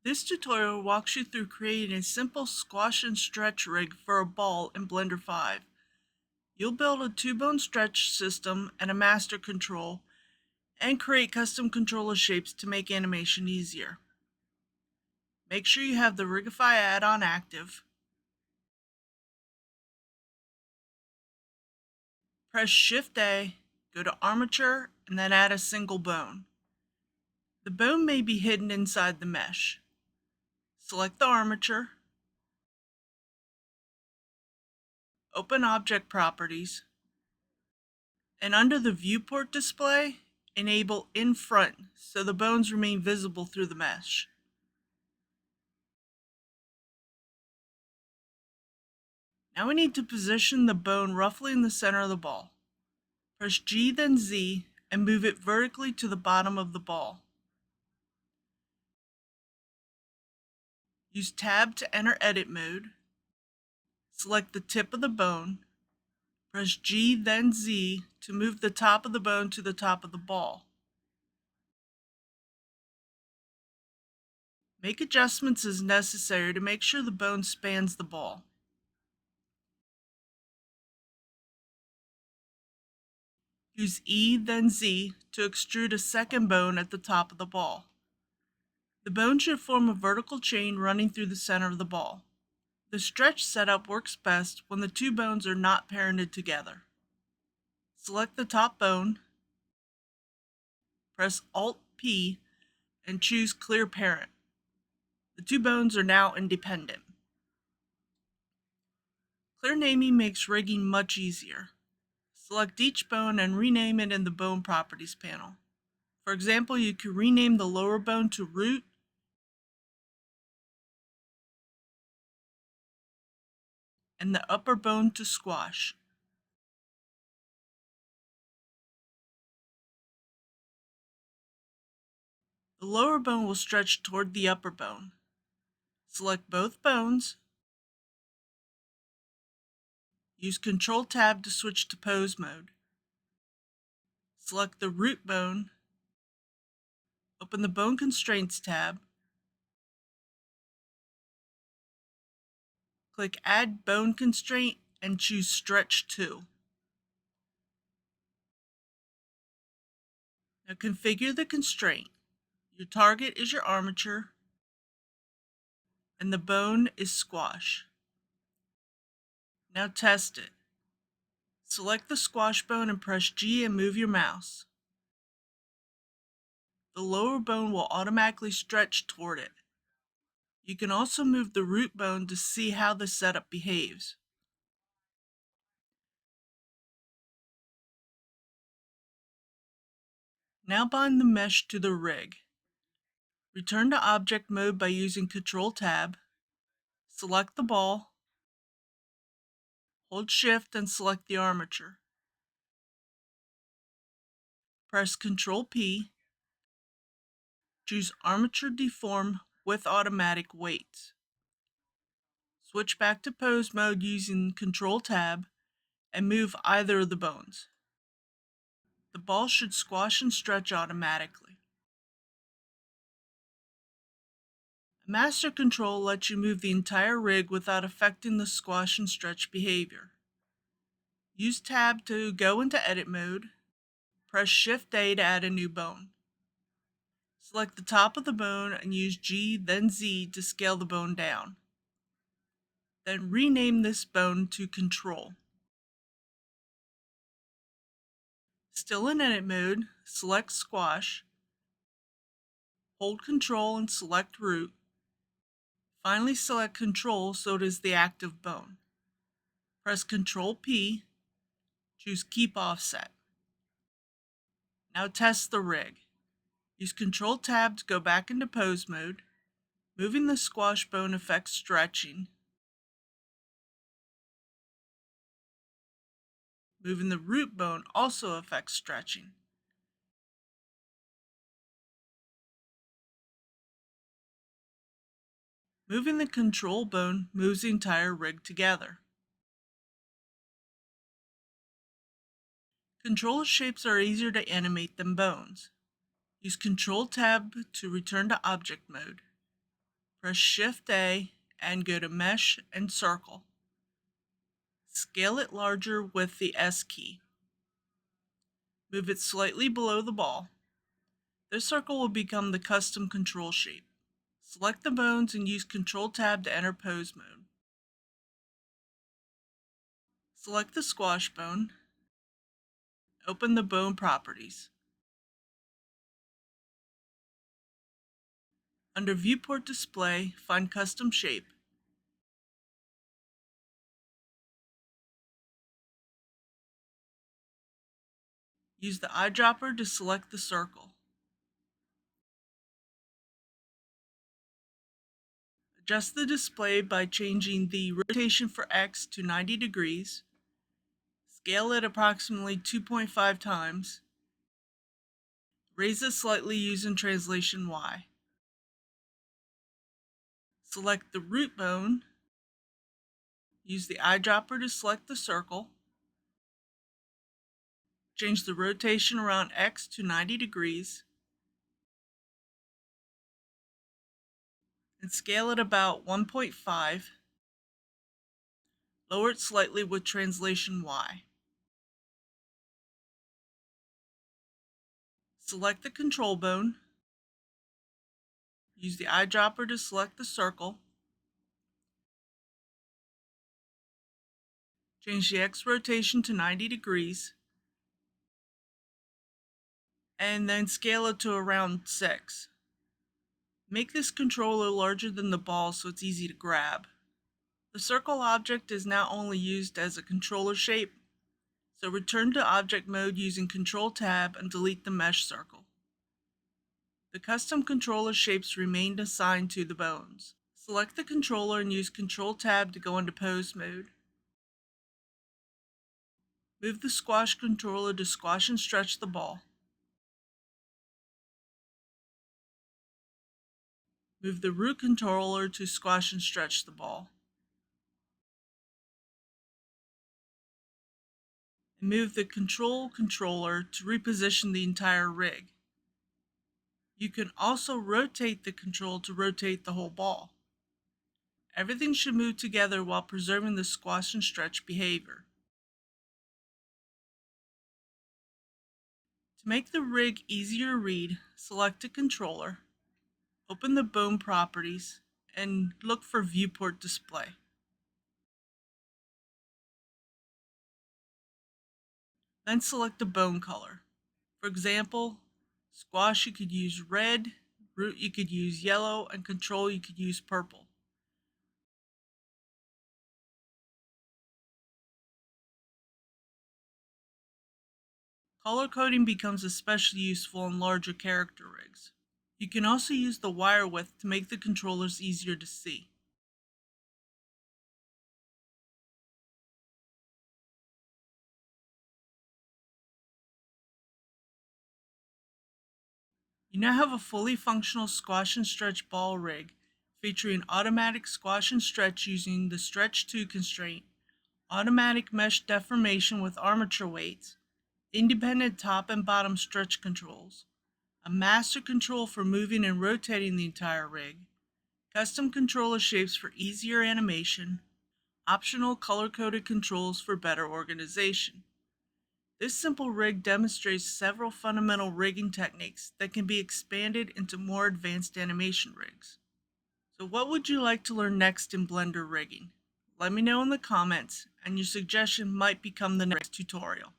This tutorial walks you through creating a simple squash and stretch rig for a ball in Blender 5. You'll build a two-bone stretch system and a master control, and create custom controller shapes to make animation easier. Make sure you have the Rigify add-on active. Press Shift-A, go to Armature, and then add a single bone. The bone may be hidden inside the mesh. Select the armature, open Object Properties, and under the viewport display, enable in front so the bones remain visible through the mesh. Now we need to position the bone roughly in the center of the ball. Press G then Z and move it vertically to the bottom of the ball. Use Tab to enter edit mode. Select the tip of the bone. Press G then Z to move the top of the bone to the top of the ball. Make adjustments as necessary to make sure the bone spans the ball. Use E then Z to extrude a second bone at the top of the ball. The bone should form a vertical chain running through the center of the ball. The stretch setup works best when the two bones are not parented together. Select the top bone, press Alt-P, and choose Clear Parent. The two bones are now independent. Clear naming makes rigging much easier. Select each bone and rename it in the Bone Properties panel. For example, you could rename the lower bone to Root and the upper bone to Squash. The lower bone will stretch toward the upper bone. Select both bones. Use Control-Tab to switch to pose mode. Select the root bone. Open the Bone Constraints tab. Click Add Bone Constraint and choose Stretch 2. Now configure the constraint. Your target is your armature, and the bone is squash. Now test it. Select the squash bone and press G and move your mouse. The lower bone will automatically stretch toward it. You can also move the root bone to see how the setup behaves. Now bind the mesh to the rig. Return to object mode by using Control-Tab. Select the ball. Hold Shift and select the armature. Press Ctrl-P. Choose Armature Deform with Automatic Weights. Switch back to pose mode using Control-Tab and move either of the bones. The ball should squash and stretch automatically. A master control lets you move the entire rig without affecting the squash and stretch behavior. Use Tab to go into edit mode. Press Shift-A to add a new bone. Select the top of the bone and use G then Z to scale the bone down. Then rename this bone to Control. Still in edit mode, select Squash. Hold Control and select Root. Finally select Control so it is the active bone. Press Ctrl-P. Choose Keep Offset. Now test the rig. Use Control-Tab to go back into pose mode. Moving the squash bone affects stretching. Moving the root bone also affects stretching. Moving the control bone moves the entire rig together. Controller shapes are easier to animate than bones. Use Control-Tab to return to object mode. Press Shift A and go to Mesh and Circle. Scale it larger with the S key. Move it slightly below the ball. This circle will become the custom control shape. Select the bones and use Control Tab to enter pose mode. Select the squash bone. Open the bone properties. Under Viewport Display, find Custom Shape. Use the eyedropper to select the circle. Adjust the display by changing the rotation for X to 90 degrees. Scale it approximately 2.5 times. Raise it slightly using translation Y. Select the root bone. Use the eyedropper to select the circle. Change the rotation around X to 90 degrees. And scale it about 1.5. Lower it slightly with translation Y. Select the control bone. Use the eyedropper to select the circle. Change the X rotation to 90 degrees. And then scale it to around 6. Make this controller larger than the ball so it's easy to grab. The circle object is now only used as a controller shape, so return to object mode using Control Tab and delete the mesh circle. The custom controller shapes remained assigned to the bones. Select the controller and use Control Tab to go into pose mode. Move the squash controller to squash and stretch the ball. Move the root controller to squash and stretch the ball. And move the control controller to reposition the entire rig. You can also rotate the control to rotate the whole ball. Everything should move together while preserving the squash and stretch behavior. To make the rig easier to read, select a controller, open the bone properties, and look for Viewport Display. Then select a bone color. For example, squash you could use red, root you could use yellow, and control you could use purple. Color coding becomes especially useful in larger character rigs. You can also use the wire width to make the controllers easier to see. You now have a fully functional squash and stretch ball rig featuring automatic squash and stretch using the Stretch 2 constraint, automatic mesh deformation with armature weights, independent top and bottom stretch controls, a master control for moving and rotating the entire rig, custom controller shapes for easier animation, optional color-coded controls for better organization. This simple rig demonstrates several fundamental rigging techniques that can be expanded into more advanced animation rigs. So what would you like to learn next in Blender rigging? Let me know in the comments, and your suggestion might become the next tutorial.